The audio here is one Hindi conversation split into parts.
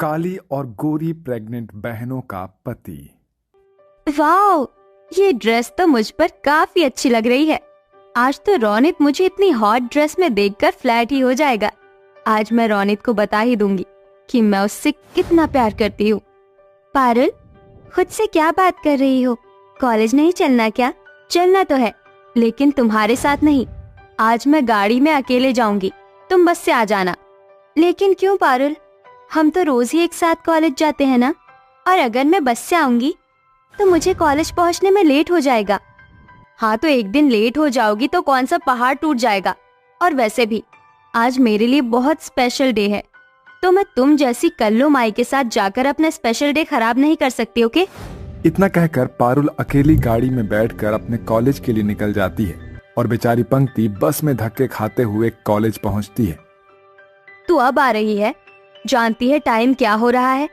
काली और गोरी प्रेग्नेंट बहनों का पति। वाओ, ये ड्रेस तो मुझ पर काफी अच्छी लग रही है। आज तो रौनित मुझे इतनी हॉट ड्रेस में देखकर फ्लैट ही हो जाएगा। आज मैं रौनित को बता ही दूंगी कि मैं उससे कितना प्यार करती हूँ। पारुल, खुद से क्या बात कर रही हो? कॉलेज नहीं चलना क्या? चलना तो है, लेकिन तुम्हारे साथ नहीं। आज मैं गाड़ी में अकेले जाऊंगी, तुम बस से आ जाना। लेकिन क्यों पारुल? हम तो रोज ही एक साथ कॉलेज जाते हैं ना। और अगर मैं बस से आऊंगी तो मुझे कॉलेज पहुंचने में लेट हो जाएगा। हाँ, तो एक दिन लेट हो जाओगी तो कौन सा पहाड़ टूट जाएगा। और वैसे भी आज मेरे लिए बहुत स्पेशल डे है, तो मैं तुम जैसी कल्लू माई के साथ जाकर अपना स्पेशल डे खराब नहीं कर सकती। ओके? इतना कहकर पारुल अकेली गाड़ी में बैठकर अपने कॉलेज के लिए निकल जाती है और बेचारी पंक्ति बस में धक्के खाते हुए कॉलेज पहुंचती है। तू अब आ रही है? जानती है टाइम क्या हो रहा है?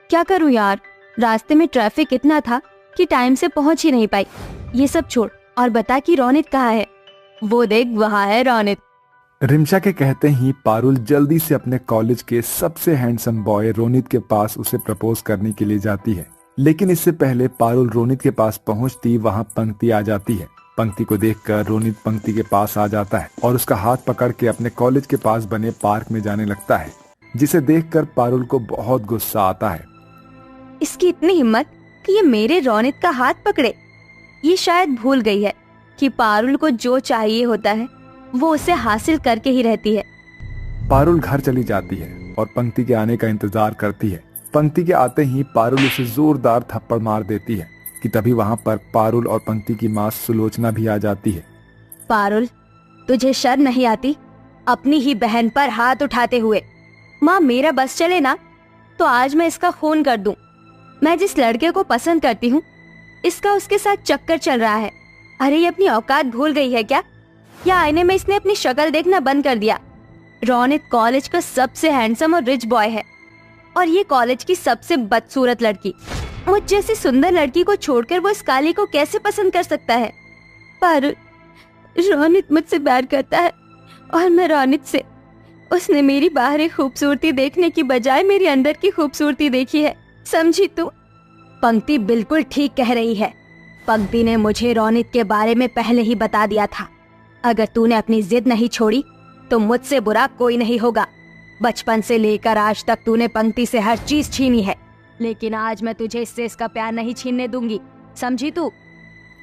क्या करूं यार, रास्ते में ट्रैफिक इतना था कि टाइम से पहुंच ही नहीं पाई। ये सब छोड़ और बता कि रौनित कहाँ है। वो देख, वहाँ है रौनित। रिमशा के कहते ही पारुल जल्दी से अपने कॉलेज के सबसे हैंडसम बॉय रोनित के पास उसे प्रपोज करने के लिए जाती है। लेकिन इससे पहले पारुल रोनित के पास पहुंचती वहां पंक्ति आ जाती है। पंक्ति को देखकर रोनित पंक्ति के पास आ जाता है और उसका हाथ पकड़ के अपने कॉलेज के पास बने पार्क में जाने लगता है, जिसे देखकर पारुल को बहुत गुस्सा आता है। इसकी इतनी हिम्मत कि ये मेरे रौनित का हाथ पकड़े। ये शायद भूल गई है कि पारुल को जो चाहिए होता है वो उसे हासिल करके ही रहती है। पारुल घर चली जाती है और पंक्ति के आने का इंतजार करती है। पंक्ति के आते ही पारुल उसे जोरदार थप्पड़ मार देती है कि तभी वहां पर पारुल और पंक्ति की माँ सुलोचना भी आ जाती है। पारुल, तुझे शर्म नहीं आती अपनी ही बहन पर हाथ उठाते हुए? माँ, मेरा बस चले ना तो आज मैं इसका खून कर दूं। मैं जिस लड़के को पसंद करती हूँ, इसका उसके साथ चक्कर चल रहा है। अरे, ये अपनी औकात भूल गई है क्या? या आईने में इसने अपनी शक्ल देखना बंद कर दिया? रौनित कॉलेज का सबसे हैंडसम और रिच बॉय है और ये कॉलेज की सबसे बदसूरत लड़की। मुझ जैसी सुंदर लड़की को छोड़कर वो इस काली को कैसे पसंद कर सकता है? पर रौनित मुझसे प्यार करता है और मैं रौनित से। उसने मेरी बाहरी खूबसूरती देखने की बजाय मेरी अंदर की खूबसूरती देखी है, समझी तू? पंक्ति बिल्कुल ठीक कह रही है। पंक्ति ने मुझे रौनित के बारे में पहले ही बता दिया था। अगर तूने अपनी जिद नहीं छोड़ी तो मुझसे बुरा कोई नहीं होगा। बचपन से लेकर आज तक तूने पंक्ति से हर चीज छीनी है, लेकिन आज मैं तुझे इससे इसका प्यार नहीं छीनने दूंगी, समझी तू?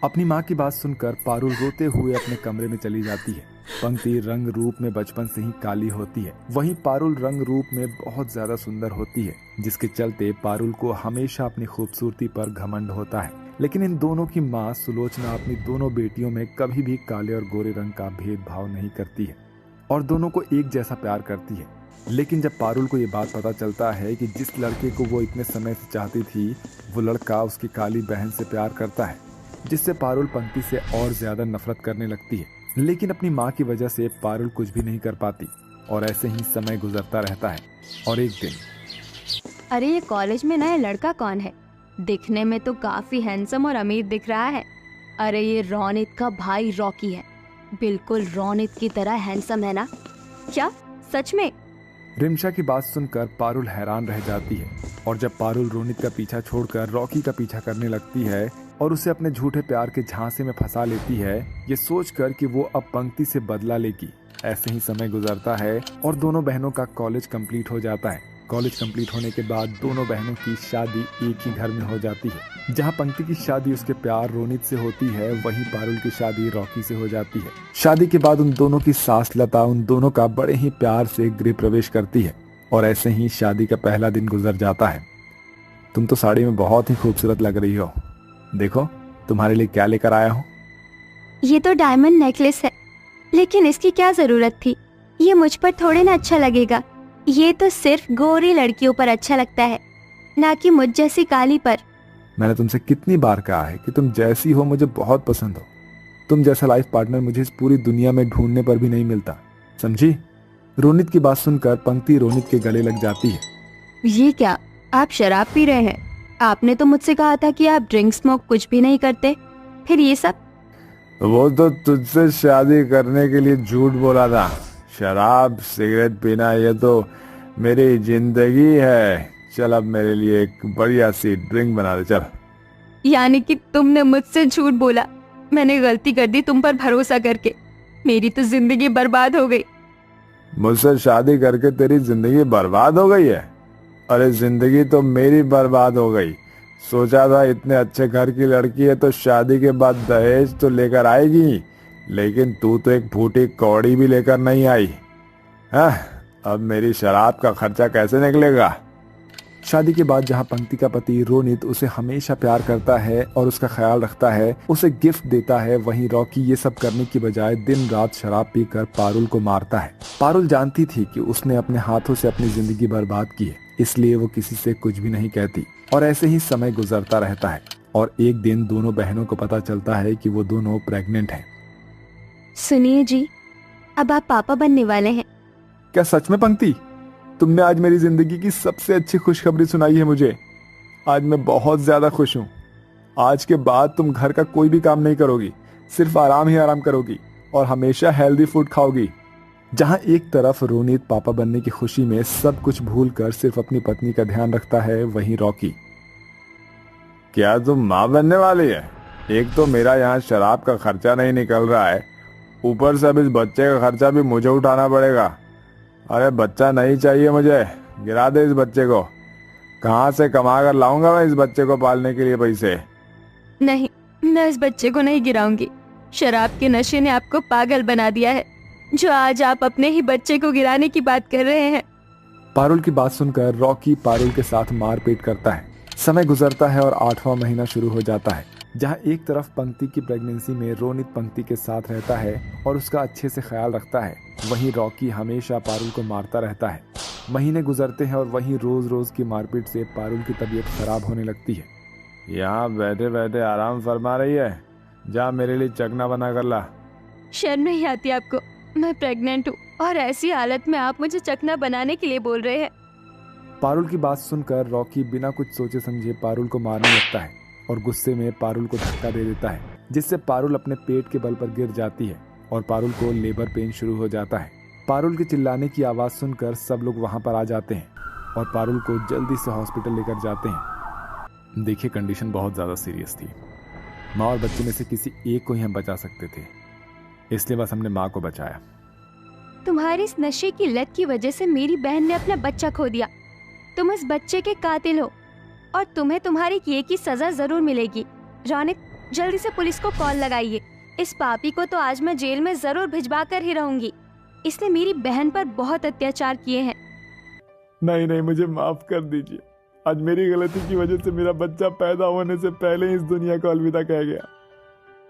अपनी माँ की बात सुनकर पारुल रोते हुए अपने कमरे में चली जाती है। पंक्ति रंग रूप में बचपन से ही काली होती है, वहीं पारुल रंग रूप में बहुत ज्यादा सुंदर होती है, जिसके चलते पारुल को हमेशा अपनी खूबसूरती पर घमंड होता है। लेकिन इन दोनों की माँ सुलोचना अपनी दोनों बेटियों में कभी भी काले और गोरे रंग का भेदभाव नहीं करती है और दोनों को एक जैसा प्यार करती है। लेकिन जब पारुल को ये बात पता चलता है कि जिस लड़के को वो इतने समय से चाहती थी, वो लड़का उसकी काली बहन से प्यार करता है, जिससे पारुल पंक्ति से और ज्यादा नफरत करने लगती है। लेकिन अपनी माँ की वजह से पारुल कुछ भी नहीं कर पाती और ऐसे ही समय गुजरता रहता है। और एक दिन, अरे, ये कॉलेज में नया लड़का कौन है? दिखने में तो काफी हैंडसम और अमीर दिख रहा है। अरे, ये रौनित का भाई रॉकी है। बिल्कुल रौनित की तरह हैंडसम है ना? क्या सच में? रिमशा की बात सुनकर पारुल हैरान रह जाती है और जब पारुल रोनित का पीछा छोड़कर रॉकी का पीछा करने लगती है और उसे अपने झूठे प्यार के झांसे में फंसा लेती है, ये सोचकर कि वो अब पंक्ति से बदला लेगी। ऐसे ही समय गुजरता है और दोनों बहनों का कॉलेज कंप्लीट हो जाता है। कॉलेज कंप्लीट होने के बाद दोनों बहनों की शादी एक ही घर में हो जाती है। जहां पंक्ति की शादी उसके प्यार रोनित से होती है, वहीं पारुल की शादी रॉकी से हो जाती है। शादी के बाद उन दोनों की सास लता उन दोनों का बड़े ही प्यार से गृह प्रवेश करती है और ऐसे ही शादी का पहला दिन गुजर जाता है। तुम तो साड़ी में बहुत ही खूबसूरत लग रही हो। देखो, तुम्हारे लिए क्या लेकर आया हूँ। ये तो डायमंड नेकलेस है, लेकिन इसकी क्या जरूरत थी? ये मुझ पर थोड़े ना अच्छा लगेगा। ये तो सिर्फ गोरी लड़कियों पर अच्छा लगता है, ना कि मुझ जैसी काली पर। मैंने तुमसे कितनी बार कहा है कि तुम जैसी हो मुझे बहुत पसंद हो। तुम जैसा लाइफ पार्टनर मुझे इस पूरी दुनिया में ढूंढने पर भी नहीं मिलता, समझी? रोनित की बात सुनकर पंक्ति रोनित के गले लग जाती है। ये क्या, आप शराब पी रहे हैं? आपने तो मुझसे कहा था कि आप ड्रिंक स्मोक कुछ भी नहीं करते, फिर ये सब? वो तो तुझसे शादी करने के लिए झूठ बोला था। शराब सिगरेट पीना ये तो मेरी जिंदगी है। चल अब मेरे लिए एक बढ़िया सी ड्रिंक बना दे चल। यानी कि तुमने मुझसे झूठ बोला। मैंने गलती कर दी तुम पर भरोसा करके। मेरी तो जिंदगी बर्बाद हो गई। मुझसे शादी करके तेरी जिंदगी बर्बाद हो गई है? अरे जिंदगी तो मेरी बर्बाद हो गई। सोचा था इतने अच्छे घर की लड़की है तो शादी के बाद दहेज तो लेकर आएगी, लेकिन तू तो एक फूटी कौड़ी भी लेकर नहीं आई। हाँ, अब मेरी शराब का खर्चा कैसे निकलेगा? शादी के बाद जहाँ पंक्ति का पति रोनित उसे हमेशा प्यार करता है और उसका ख्याल रखता है, उसे गिफ्ट देता है, वहीं रॉकी ये सब करने की बजाय दिन रात शराब पीकर पारुल को मारता है। पारुल जानती थी कि उसने अपने हाथों से अपनी जिंदगी बर्बाद की है, इसलिए वो किसी से कुछ भी नहीं कहती और ऐसे ही समय गुजरता रहता है। और एक दिन दोनों बहनों को पता चलता है कि वो दोनों प्रेग्नेंट हैं। सुनिए जी, अब आप पापा बनने वाले हैं। क्या सच में पंक्ति? तुमने आज मेरी जिंदगी की सबसे अच्छी खुशखबरी सुनाई है मुझे। आज मैं बहुत ज्यादा खुश हूँ। आज के बाद तुम घर का कोई भी काम नहीं करोगी, सिर्फ आराम ही आराम करोगी और हमेशा हेल्दी फूड खाओगी। जहाँ एक तरफ रोनित पापा बनने की खुशी में सब कुछ भूलकर सिर्फ अपनी पत्नी का ध्यान रखता है, वहीं रॉकी। क्या तुम माँ बनने वाली है? एक तो मेरा यहाँ शराब का खर्चा नहीं निकल रहा है, ऊपर से अब इस बच्चे का खर्चा भी मुझे उठाना पड़ेगा। अरे बच्चा नहीं चाहिए मुझे, गिरा दे इस बच्चे को। कहाँ से कमा कर लाऊंगा मैं इस बच्चे को पालने के लिए पैसे? नहीं, मैं इस बच्चे को नहीं गिराऊंगी। शराब के नशे ने आपको पागल बना दिया है, जो आज आप अपने ही बच्चे को गिराने की बात कर रहे हैं। पारुल की बात सुनकर रॉकी पारुल के साथ मारपीट करता है। समय गुजरता है और 8वां महीना शुरू हो जाता है, जहाँ एक तरफ पंक्ति की प्रेगनेंसी में रोनित पंक्ति के साथ रहता है और उसका अच्छे से ख्याल रखता है, वहीं रॉकी हमेशा पारुल को मारता रहता है। महीने गुजरते हैं और वहीं रोज रोज की मारपीट से पारुल की तबीयत खराब होने लगती है। यहाँ बैठे बैठे आराम फरमा रही है, जा मेरे लिए चखना बना कर ला। शर्म नहीं आती आपको? मैं प्रेग्नेंट हूँ और ऐसी हालत में आप मुझे चखना बनाने के लिए बोल रहे हैं। पारुल की बात सुनकर रॉकी बिना कुछ सोचे समझे पारुल को मारने लगता है और गुस्से में पारुल को धक्का दे देता है, जिससे पारुल अपने पेट के बल पर गिर जाती है और पारुल को लेबर पेन शुरू हो जाता है। पारुल के चिल्लाने की आवाज सुनकर सब लोग वहां पर आ जाते हैं और पारुल को जल्दी से हॉस्पिटल लेकर जाते हैं। देखिए, कंडीशन बहुत ज्यादा सीरियस थी। माँ और बच्चे में से किसी एक को ही हम बचा सकते थे, इसलिए बस हमने माँ को बचाया। तुम्हारी इस नशे की लत की वजह से मेरी बहन ने अपना बच्चा खो दिया। तुम इस बच्चे के कातिल हो और तुम्हें तुम्हारे किए की सजा जरूर मिलेगी। रौनिक, जल्दी से पुलिस को कॉल लगाइए। इस पापी को तो आज मैं जेल में जरूर भिजवा कर ही रहूंगी। इसने मेरी बहन पर बहुत अत्याचार किए हैं। नहीं नहीं, मुझे माफ कर दीजिए। आज मेरी गलती की वजह से मेरा बच्चा पैदा होने से पहले ही इस दुनिया को अलविदा कह गया।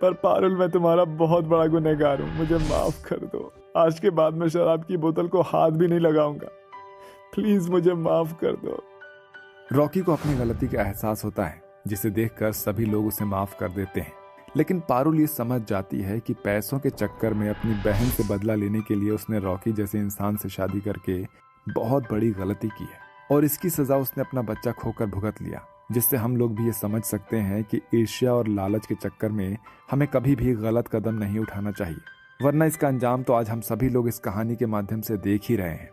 पर पारुल, मैं तुम्हारा बहुत बड़ा गुनहगार हूँ, मुझे माफ कर दो। आज के बाद मैं शराब की बोतल को हाथ भी नहीं लगाऊंगा। प्लीज मुझे माफ कर दो। रॉकी को अपनी गलती का एहसास होता है, जिसे देखकर सभी लोग उसे माफ कर देते हैं। लेकिन पारुल ये समझ जाती है कि पैसों के चक्कर में अपनी बहन से बदला लेने के लिए उसने रॉकी जैसे इंसान से शादी करके बहुत बड़ी गलती की है और इसकी सजा उसने अपना बच्चा खोकर भुगत लिया। जिससे हम लोग भी ये समझ सकते हैं कि ईर्ष्या और लालच के चक्कर में हमें कभी भी गलत कदम नहीं उठाना चाहिए, वरना इसका अंजाम तो आज हम सभी लोग इस कहानी के माध्यम से देख ही रहे हैं।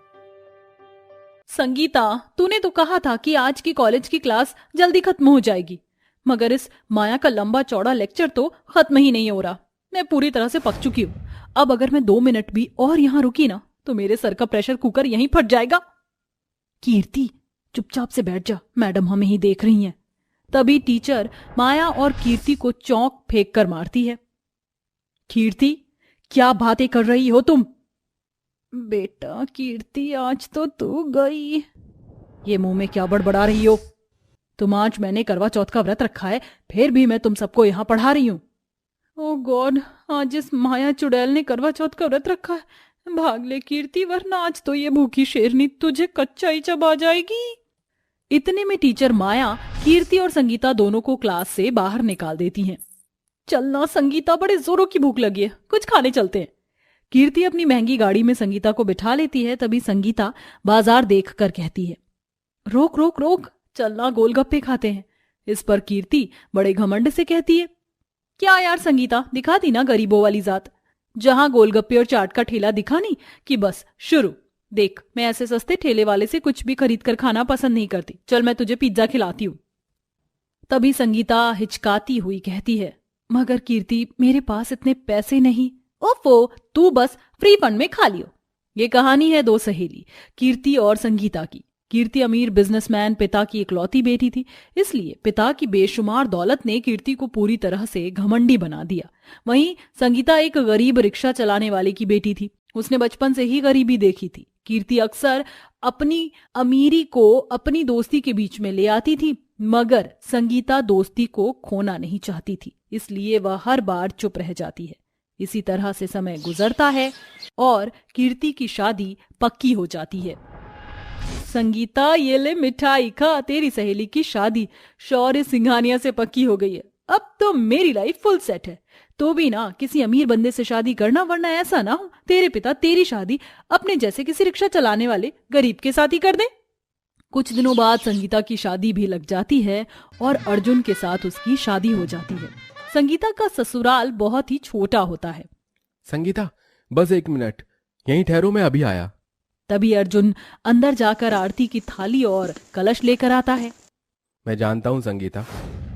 संगीता, तूने तो कहा था कि आज की कॉलेज की क्लास जल्दी खत्म हो जाएगी, मगर इस माया का लंबा चौड़ा लेक्चर तो खत्म ही नहीं हो रहा। मैं पूरी तरह से पक चुकी हूँ। अब अगर मैं 2 मिनट भी और यहाँ रुकी ना तो मेरे सर का प्रेशर कुकर यहीं फट जाएगा। कीर्ति, चुपचाप से बैठ जा, मैडम हमें ही देख रही हैं। तभी टीचर माया और कीर्ति को चौंक फेंक कर मारती है। कीर्ति, क्या बातें कर रही हो तुम? बेटा कीर्ति, आज तो तू गई। ये मुंह में क्या बड़बड़ा रही हो तुम? आज मैंने करवा चौथ का व्रत रखा है, फिर भी मैं तुम सबको यहाँ पढ़ा रही हूँ। ओ गॉड, आज इस माया चुड़ैल ने करवा चौथ का व्रत रखा है। भाग ले कीर्ति, वरना आज तो ये भूखी शेरनी तुझे कच्चा ही चबा जाएगी। इतने में टीचर माया कीर्ति और संगीता दोनों को क्लास से बाहर निकाल देती हैं। चलना संगीता, बड़े जोरों की भूख लगी है, कुछ खाने चलते हैं। कीर्ति अपनी महंगी गाड़ी में संगीता को बिठा लेती है। तभी संगीता बाजार देख कर कहती है, रोक रोक रोक, चलना गोलगप्पे खाते हैं। इस पर कीर्ति बड़े घमंड से कहती है, क्या यार संगीता, दिखा दी ना गरीबों वाली जात। जहां गोलगप्पे और चाट का ठेला दिखा नहीं कि बस शुरू, देख, मैं ऐसे सस्ते ठेले वाले से कुछ भी खरीद कर खाना पसंद नहीं करती। चल मैं तुझे पिज्जा खिलाती हूँ। तभी संगीता हिचकाती हुई कहती है, मगर कीर्ति, मेरे पास इतने पैसे नहीं। ओफो, तू बस फ्री फंड में खा लियो। ये कहानी है दो सहेली कीर्ति और संगीता की। कीर्ति अमीर बिजनेसमैन पिता की इकलौती बेटी थी, इसलिए पिता की बेशुमार दौलत ने कीर्ति को पूरी तरह से घमंडी बना दिया। वहीं संगीता एक गरीब रिक्शा चलाने वाले की बेटी थी। उसने बचपन से ही गरीबी देखी थी। कीर्ति अक्सर अपनी अमीरी को अपनी दोस्ती के बीच में ले आती थी, मगर संगीता दोस्ती को खोना नहीं चाहती थी, इसलिए वह हर बार चुप रह जाती है। इसी तरह से समय गुजरता है और कीर्ति की शादी पक्की हो जाती है। संगीता, ये ले मिठाई खा, तेरी सहेली की शादी शौर्य सिंघानिया से पक्की हो गई है। अब तो मेरी लाइफ फुल सेट है। तो भी ना किसी अमीर बंदे से शादी करना, वरना ऐसा ना हो तेरे पिता तेरी शादी अपने जैसे किसी रिक्शा चलाने वाले गरीब के साथ ही कर दे। कुछ दिनों बाद संगीता की शादी भी लग जाती है और अर्जुन के साथ उसकी शादी हो जाती है। संगीता का ससुराल बहुत ही छोटा होता है। संगीता, बस 1 मिनट यहीं ठहरो, मैं अभी आया। तभी अर्जुन अंदर जाकर आरती की थाली और कलश लेकर आता है। मैं जानता हूँ संगीता,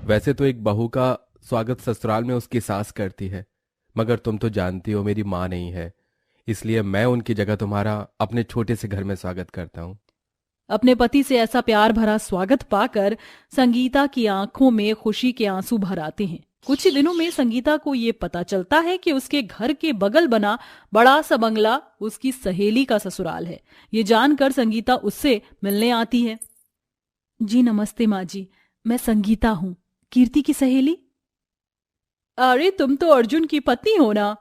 वैसे तो एक बहू का स्वागत ससुराल में उसकी सास करती है, मगर तुम तो जानती हो मेरी माँ नहीं है, इसलिए मैं उनकी जगह तुम्हारा अपने छोटे से घर में स्वागत करता हूँ। अपने पति से ऐसा प्यार भरा स्वागत पाकर संगीता की आंखों में खुशी के आंसू भर आते हैं। कुछ ही दिनों में संगीता को ये पता चलता है कि उसके घर के बगल बना बड़ा सा बंगला उसकी सहेली का ससुराल है। ये जानकर संगीता उससे मिलने आती है। जी नमस्ते माँ जी, मैं संगीता हूँ, कीर्ति की सहेली। अरे तुम तो अर्जुन की पत्नी हो ना?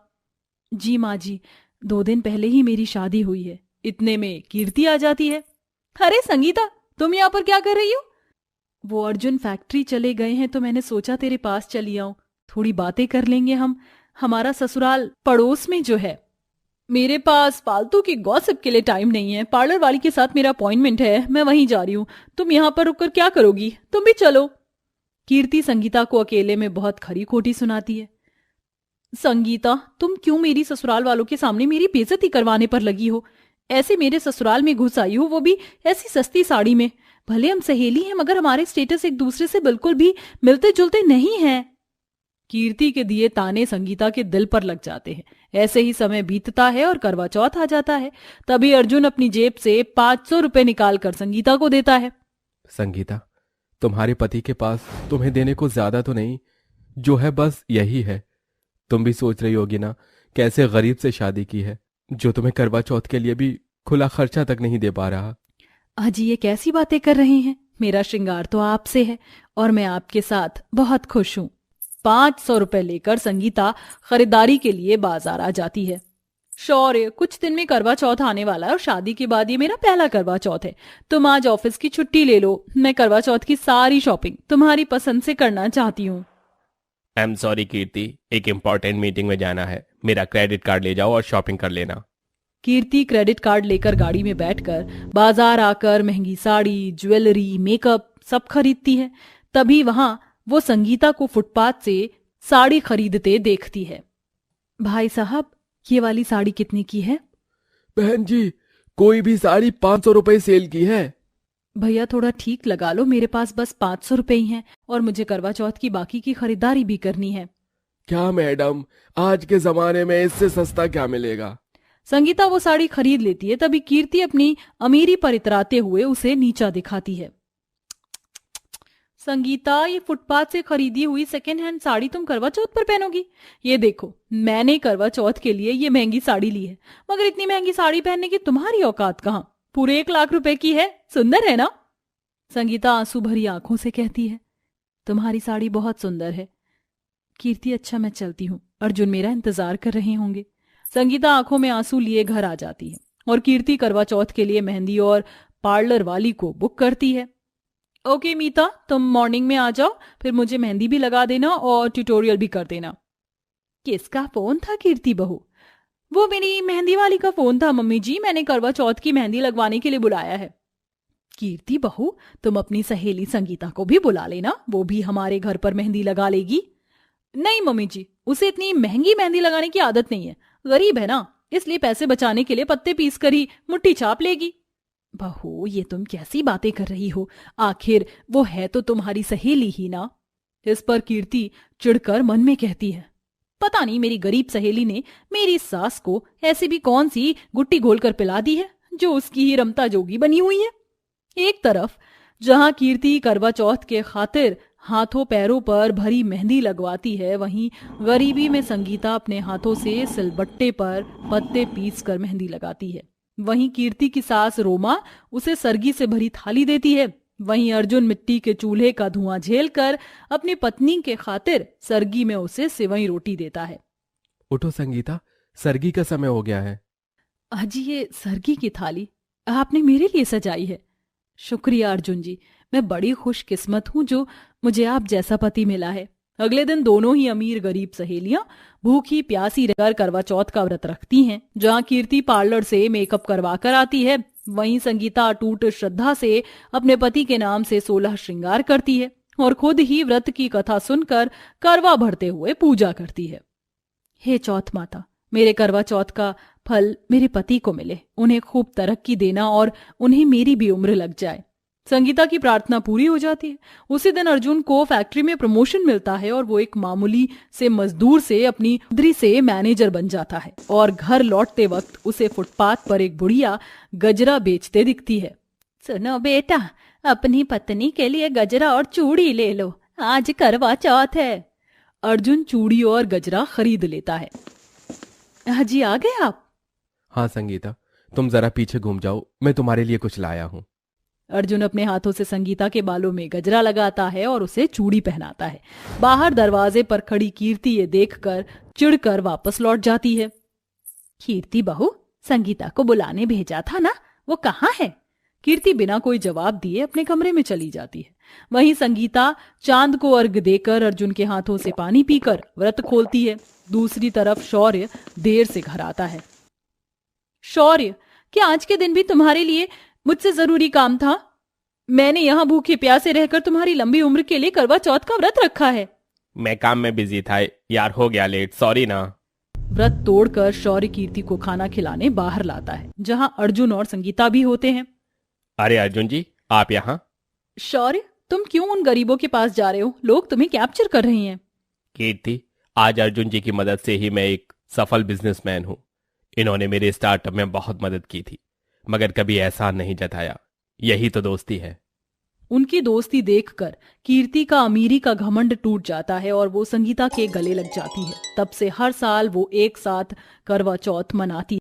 जी माँ जी, 2 दिन पहले ही मेरी शादी हुई है। इतने में कीर्ति आ जाती है। अरे संगीता, तुम यहाँ पर क्या कर रही हो? वो अर्जुन फैक्ट्री चले गए हैं तो मैंने सोचा तेरे पास चली आऊं, थोड़ी बातें कर लेंगे हम। हमारा ससुराल पड़ोस में जो है। मेरे पास फालतू की गॉसिप के लिए टाइम नहीं है। पार्लर वाली के साथ मेरा अपॉइंटमेंट है, मैं वहीं जा रही हूँ। तुम यहाँ पर रुककर क्या करोगी? तुम भी चलो। कीर्ति संगीता को अकेले में बहुत खरी खोटी सुनाती है। संगीता, तुम क्यों मेरी ससुराल वालों के सामने मेरी बेइज्जती करवाने पर लगी हो? ऐसे मेरे ससुराल में घुस आई हो, वो भी ऐसी सस्ती साड़ी में। भले हम सहेली हैं, मगर हमारे स्टेटस एक दूसरे से बिल्कुल भी मिलते जुलते नहीं हैं। कीर्ति के दिए ताने संगीता के दिल पर लग जाते हैं। ऐसे ही समय बीतता है और करवा चौथ आ जाता है। तभी अर्जुन अपनी जेब से 500 रुपए निकाल कर संगीता को देता है। संगीता, तुम्हारे पति के पास तुम्हें देने को ज्यादा तो नहीं, जो है बस यही है। तुम भी सोच रही होगी ना कैसे गरीब से शादी की है, जो तुम्हें करवा चौथ के लिए भी खुला खर्चा तक नहीं दे पा रहा। अजी ये कैसी बातें कर रहे हैं? मेरा श्रृंगार तो आपसे है और मैं आपके साथ बहुत खुश हूँ। 500 रुपए लेकर संगीता खरीदारी के लिए बाजार आ जाती है। शौर्य, कुछ दिन में करवा चौथ आने वाला है और शादी के बाद ये मेरा पहला करवा चौथ है। तुम आज ऑफिस की छुट्टी ले लो, मैं करवा चौथ की सारी शॉपिंग तुम्हारी पसंद से करना चाहती हूँ। आई एम सॉरी कीर्ति, एक इम्पोर्टेंट मीटिंग में जाना है। मेरा क्रेडिट कार्ड ले जाओ और शॉपिंग कर लेना। कीर्ति क्रेडिट कार्ड लेकर गाड़ी में बैठकर बाजार आकर महंगी साड़ी, ज्वेलरी, मेकअप सब खरीदती है। तभी वहां वो संगीता को फुटपाथ से साड़ी खरीदते देखती है। भाई साहब, ये वाली साड़ी कितने की है? बहन जी, कोई भी साड़ी 500 रुपए सेल की है। भैया थोड़ा ठीक लगा लो, मेरे पास बस 500 रुपए ही हैं और मुझे करवा चौथ की बाकी की खरीदारी भी करनी है। क्या मैडम, आज के जमाने में इससे सस्ता क्या मिलेगा? संगीता वो साड़ी खरीद लेती है। तभी कीर्ति अपनी अमीरी पर इतराते हुए उसे नीचा दिखाती है। संगीता, ये फुटपाथ से खरीदी हुई सेकेंड हैंड साड़ी तुम करवा चौथ पर पहनोगी? ये देखो, मैंने करवा चौथ के लिए ये महंगी साड़ी ली है, मगर इतनी महंगी साड़ी पहनने की तुम्हारी औकात कहाँ? पूरे 1 लाख रुपए की है, सुंदर है ना? संगीता आंसू भरी आंखों से कहती है, तुम्हारी साड़ी बहुत सुंदर है। कीर्ति, अच्छा मैं चलती हूँ, अर्जुन मेरा इंतजार कर रहे होंगे। संगीता आंखों में आंसू लिए घर आ जाती है और कीर्ति करवा चौथ के लिए मेहंदी और पार्लर वाली को बुक करती है। ओके मीता, तुम मॉर्निंग में आ जाओ, फिर मुझे मेहंदी भी लगा देना और ट्यूटोरियल भी कर देना। किसका फोन था कीर्ति बहू? वो मेरी मेहंदी वाली का फोन था मम्मी जी, मैंने करवा चौथ की मेहंदी लगवाने के लिए बुलाया है। कीर्ति बहू, तुम अपनी सहेली संगीता को भी बुला लेना, वो भी हमारे घर पर मेहंदी लगा लेगी। नहीं मम्मी जी, उसे इतनी महंगी मेहंदी लगाने की आदत नहीं है, गरीब है ना, इसलिए पैसे बचाने के लिए पत्ते पीस कर ही मुट्ठी छाप लेगी। बहू, ये तुम कैसी बातें कर रही हो? आखिर वो है तो तुम्हारी सहेली ही ना। इस पर कीर्ति चिढ़कर मन में कहती है, पता नहीं मेरी गरीब सहेली ने मेरी सास को ऐसी भी कौन सी गुट्टी घोलकर पिला दी है जो उसकी ही रमता जोगी बनी हुई है। एक तरफ जहां कीर्ति करवा चौथ के खातिर हाथों पैरों पर भरी मेहंदी लगवाती है, वहीं गरीबी में संगीता अपने हाथों से सिलबट्टे पर पत्ते पीस कर मेहंदी लगाती है। वहीं कीर्ति की सास रोमा उसे सरगी से भरी थाली देती है। वहीं अर्जुन मिट्टी के चूल्हे का धुआं झेलकर अपनी पत्नी के खातिर सरगी में उसे सिवई रोटी देता है। उठो संगीता, सरगी का समय हो गया है। अजी, ये सरगी की थाली आपने मेरे लिए सजाई है। शुक्रिया अर्जुन जी, मैं बड़ी खुशकिस्मत हूँ जो मुझे आप जैसा पति मिला है। अगले दिन दोनों ही अमीर गरीब सहेलियां भूखी प्यासी रहकर करवा चौथ का व्रत रखती हैं। जहां कीर्ति पार्लर से मेकअप करवा कर आती है, वहीं संगीता अटूट श्रद्धा से अपने पति के नाम से 16 श्रृंगार करती है और खुद ही व्रत की कथा सुनकर करवा भरते हुए पूजा करती है। हे चौथ माता, मेरे करवा चौथ का फल मेरे पति को मिले, उन्हें खूब तरक्की देना और उन्हें मेरी भी उम्र लग जाए। संगीता की प्रार्थना पूरी हो जाती है। उसी दिन अर्जुन को फैक्ट्री में प्रमोशन मिलता है और वो एक मामूली से मजदूर से अपनी उधरी से मैनेजर बन जाता है और घर लौटते वक्त उसे फुटपाथ पर एक बुढ़िया गजरा बेचते दिखती है। सुनो बेटा, अपनी पत्नी के लिए गजरा और चूड़ी ले लो, आज करवा चौथ है। अर्जुन चूड़ी और गजरा खरीद लेता है। हाजी, आ गए आप? हाँ संगीता, तुम जरा पीछे घूम जाओ, मैं तुम्हारे लिए कुछ लाया हूँ। अर्जुन अपने हाथों से संगीता के बालों में गजरा लगाता है और उसे चूड़ी पहनाता है। बाहर दरवाजे पर खड़ी कीर्ति ये देखकर चिढ़कर वापस लौट जाती है। कीर्ति बहू, संगीता को बुलाने भेजा था ना, वो कहाँ है? कीर्ति बिना कोई जवाब दिए अपने कमरे में चली जाती है। वहीं संगीता चांद को अर्घ देकर अर्जुन के हाथों से पानी पीकर व्रत खोलती है। दूसरी तरफ शौर्य देर से घर आता है। शौर्य, क्या आज के दिन भी तुम्हारे लिए मुझसे जरूरी काम था? मैंने यहाँ भूखे प्यासे रहकर तुम्हारी लंबी उम्र के लिए करवा चौथ का व्रत रखा है। मैं काम में बिजी था यार, हो गया लेट, सॉरी ना। व्रत तोड़कर शौर्य कीर्ति को खाना खिलाने बाहर लाता है, जहाँ अर्जुन और संगीता भी होते हैं। अरे अर्जुन जी, आप यहाँ? शौर्य, तुम क्यों उन गरीबों के पास जा रहे हो? लोग तुम्हें कैप्चर कर रहे हैं। कीर्ति, आज अर्जुन जी की मदद से ही मैं एक सफल बिजनेसमैन हूँ। इन्होंने मेरे स्टार्टअप में बहुत मदद की थी, मगर कभी एहसान नहीं जताया। यही तो दोस्ती है। उनकी दोस्ती देखकर कीर्ति का अमीरी का घमंड टूट जाता है और वो संगीता के गले लग जाती है। तब से हर साल वो एक साथ करवा चौथ मनाती